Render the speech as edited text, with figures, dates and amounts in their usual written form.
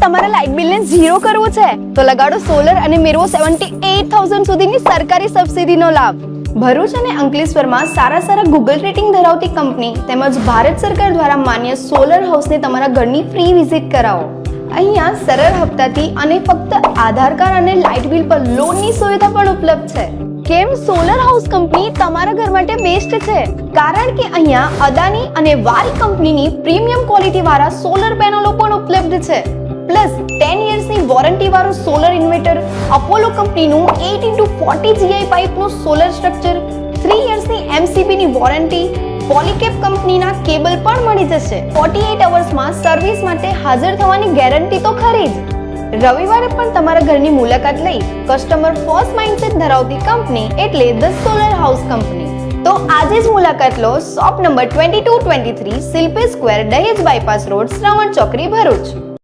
તમારા લાઇટ બિલને ઝીરો કરવું છે તો લગાડો સોલર અને મેળવો 78,000 સુધીની સરકારી સબસિડીનો લાભ. ભરૂચ અને અંકલેશ્વરમાં સારા ગૂગલ રેટિંગ ધરાવતી કંપની તેમજ ભારત સરકાર દ્વારા માન્ય સોલર હાઉસને તમારા ઘરની ફ્રી વિઝિટ કરાવો. અહીંયા સરળ હપ્તાથી અને ફક્ત આધાર કાર્ડ અને લાઇટ બિલ પર લોનની સુવિધા પણ ઉપલબ્ધ છે. કેમ સોલર હાઉસ કંપની તમારા ઘર માટે બેસ્ટ છે? કારણ કે અહીંયા અદાની અને વારી કંપનીની પ્રીમિયમ ક્વોલિટી વાળા સોલર પેનલો પણ ઉપલબ્ધ છે. પ્લસ 10 યર્સની વોરંટી વાળું સોલર ઇન્વર્ટર, અપોલો કંપનીનું 8x40 GI પાઇપનું સોલર સ્ટ્રક્ચર, 3 યર્સની MCBની વોરંટી, પોલીકેપ કંપનીના કેબલ પણ મળી જશે. 48 અવર્સમાં સર્વિસ માટે હાજર થવાની ગેરંટી તો ખરી જ. રવિવારે પણ તમારા ઘરની મુલાકાત લઈ કસ્ટમર ફર્સ્ટ માઇન્ડસેટ ધરાવતી કંપની એટલે ધ સોલર હાઉસ કંપની. તો આજે જ મુલાકાત લો. શોપ નંબર 2223 શિલ્પી સ્ક્વેર, દહેજ બાયપાસ રોડ, શ્રવણ ચોકડી, ભરૂચ.